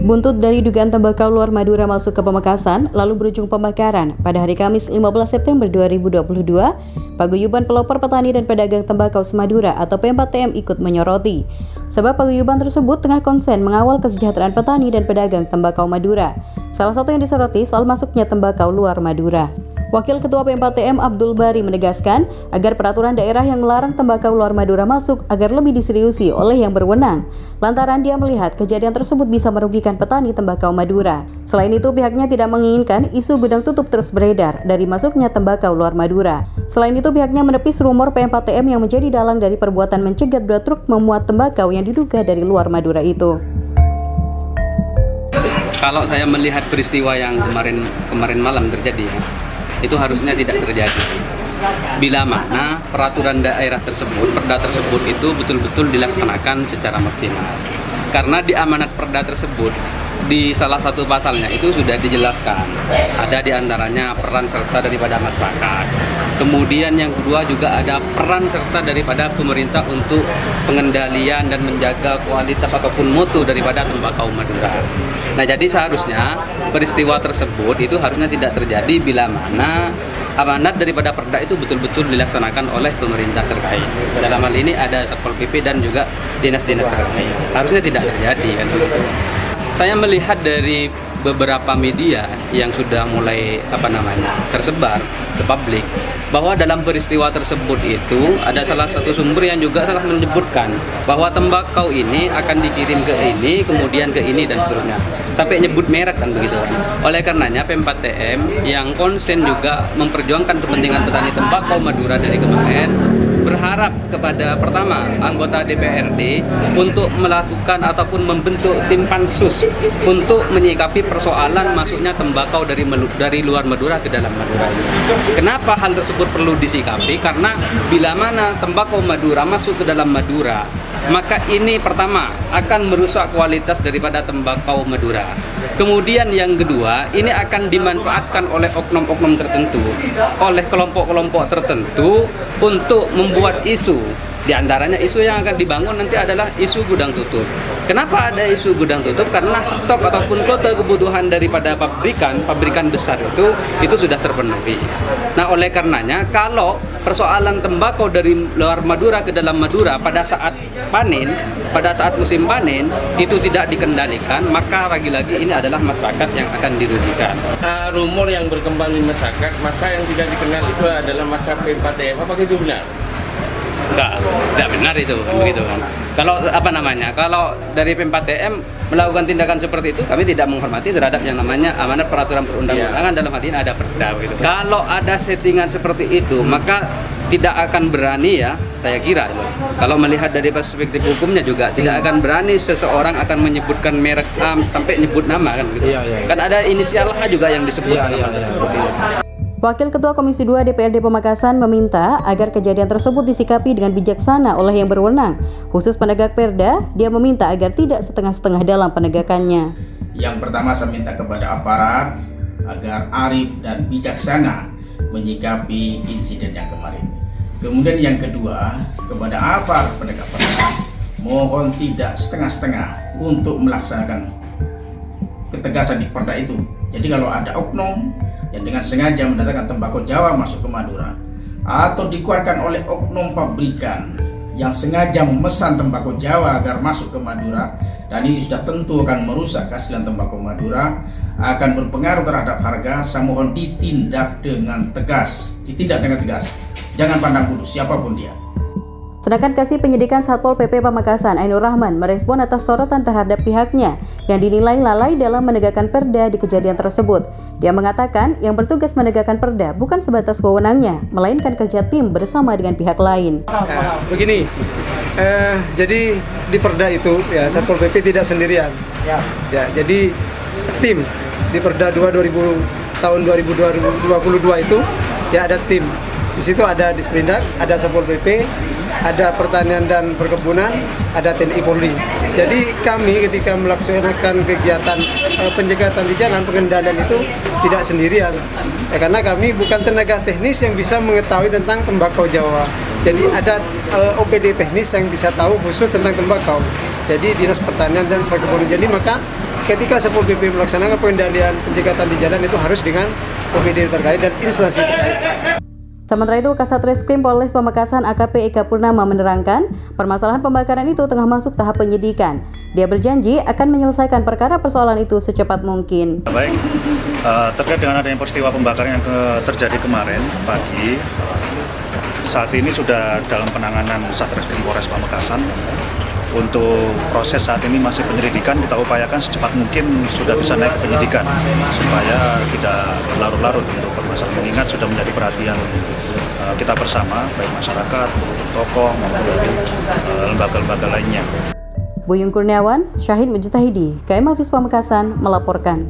Buntut dari dugaan tembakau luar Madura masuk ke Pamekasan, lalu berujung pembakaran pada hari Kamis 15 September 2022, Paguyuban Pelopor Petani dan Pedagang Tembakau Semadura atau P4TM ikut menyoroti. Sebab paguyuban tersebut tengah konsen mengawal kesejahteraan petani dan pedagang tembakau Madura. Salah satu yang disoroti soal masuknya tembakau luar Madura. Wakil Ketua P4TM Abdul Bari menegaskan agar peraturan daerah yang melarang tembakau luar Madura masuk agar lebih diseriusi oleh yang berwenang. Lantaran dia melihat kejadian tersebut bisa merugikan petani tembakau Madura. Selain itu, pihaknya tidak menginginkan isu gudang tutup terus beredar dari masuknya tembakau luar Madura. Selain itu, pihaknya menepis rumor P4TM yang menjadi dalang dari perbuatan mencegat 2 truk memuat tembakau yang diduga dari luar Madura itu. Kalau saya melihat peristiwa yang kemarin malam terjadi, itu harusnya tidak terjadi. Bila mana peraturan daerah tersebut, perda tersebut itu betul-betul dilaksanakan secara maksimal. Karena di amanat perda tersebut, di salah satu pasalnya itu sudah dijelaskan. Ada di antaranya peran serta daripada masyarakat. Kemudian yang kedua juga ada peran serta daripada pemerintah untuk pengendalian dan menjaga kualitas ataupun mutu daripada tembakau Madura. Nah, jadi seharusnya peristiwa tersebut itu harusnya tidak terjadi bila mana amanat daripada perda itu betul-betul dilaksanakan oleh pemerintah terkait. Dalam hal ini ada Satpol PP dan juga dinas-dinas terkait. Harusnya tidak terjadi kan. Saya melihat dari beberapa media yang sudah mulai tersebar ke publik bahwa dalam peristiwa tersebut itu ada salah satu sumber yang juga telah menyebutkan bahwa tembakau ini akan dikirim ke ini, kemudian ke ini dan seterusnya. Sampai nyebut merek kan begitu. Oleh karenanya P4TM yang konsen juga memperjuangkan kepentingan petani tembakau Madura dari kemarin berharap kepada pertama anggota DPRD untuk melakukan ataupun membentuk tim pansus untuk menyikapi persoalan masuknya tembakau dari luar Madura ke dalam Madura. Kenapa hal tersebut perlu disikapi? Karena bila mana tembakau Madura masuk ke dalam Madura, maka ini pertama akan merusak kualitas daripada tembakau Madura. Kemudian yang kedua, ini akan dimanfaatkan oleh oknum-oknum tertentu, oleh kelompok-kelompok tertentu untuk membuat isu. Di antaranya isu yang akan dibangun nanti adalah isu gudang tutup. Kenapa ada isu gudang tutup? Karena stok ataupun kuota kebutuhan daripada pabrikan besar itu sudah terpenuhi. Nah, oleh karenanya kalau persoalan tembakau dari luar Madura ke dalam Madura pada saat panen, pada saat musim panen itu tidak dikendalikan, maka lagi-lagi ini adalah masyarakat yang akan dirugikan. Rumor yang berkembang di masyarakat, masa yang tidak dikenal itu adalah masa P4TM, apakah itu benar? Tidak benar itu, begitu kan. Kalau dari P4TM melakukan tindakan seperti itu, kami tidak menghormati terhadap yang namanya amanat peraturan perundang-undangan, dalam hal ini ada perda gitu. Kalau ada settingan seperti itu, maka tidak akan berani saya kira kalau melihat dari perspektif hukumnya juga tidak akan berani seseorang akan menyebutkan merek sampai nyebut nama kan gitu. Kan ada inisial H juga yang disebut dalam hal tersebut. Wakil Ketua Komisi 2 DPRD Pamekasan meminta agar kejadian tersebut disikapi dengan bijaksana oleh yang berwenang. Khusus penegak perda, dia meminta agar tidak setengah-setengah dalam penegakannya. Yang pertama, saya minta kepada aparat agar arif dan bijaksana menyikapi insiden yang kemarin. Kemudian yang kedua, kepada aparat penegak perda, mohon tidak setengah-setengah untuk melaksanakan ketegasan di perda itu. Jadi kalau ada oknum yang dengan sengaja mendatangkan tembakau Jawa masuk ke Madura, atau dikeluarkan oleh oknum pabrikan yang sengaja memesan tembakau Jawa agar masuk ke Madura, dan ini sudah tentu akan merusak keaslian tembakau Madura, akan berpengaruh terhadap harga, saya mohon ditindak dengan tegas, jangan pandang bulu siapapun dia. Sedangkan Kasih Penyidikan Satpol PP Pamekasan Ainur Rahman merespon atas sorotan terhadap pihaknya yang dinilai lalai dalam menegakkan perda di kejadian tersebut. Dia mengatakan yang bertugas menegakkan perda bukan sebatas wewenangnya, melainkan kerja tim bersama dengan pihak lain. Begini, jadi di perda itu Satpol PP tidak sendirian. Jadi tim di perda 2 tahun 2022 itu ada tim. Di situ ada Disperindak, ada Satpol PP, ada Pertanian dan Perkebunan, ada TNI Polri. Jadi kami ketika melaksanakan kegiatan penjagatan di jalan, pengendalian itu tidak sendirian. Karena kami bukan tenaga teknis yang bisa mengetahui tentang tembakau Jawa. Jadi ada OPD teknis yang bisa tahu khusus tentang tembakau. Jadi Dinas Pertanian dan Perkebunan. Jadi maka ketika Satpol PP melaksanakan pengendalian pencegatan di jalan itu harus dengan OPD terkait dan instansi terkait. Sementara itu, Kasat Reskrim Polres Pamekasan AKP Eka Purnama menerangkan, permasalahan pembakaran itu tengah masuk tahap penyidikan. Dia berjanji akan menyelesaikan perkara persoalan itu secepat mungkin. Baik, terkait dengan adanya peristiwa pembakaran yang terjadi kemarin pagi, saat ini sudah dalam penanganan Satreskrim Polres Pamekasan. Untuk proses saat ini masih penyelidikan, kita upayakan secepat mungkin sudah bisa naik ke penyidikan supaya tidak berlarut-larut untuk permasalahan, mengingat sudah menjadi perhatian kita bersama, baik masyarakat, tokoh maupun lembaga-lembaga lainnya. Buyung Kurniawan, Syahid Mujtahidi, KM Hafiz Pamekasan melaporkan.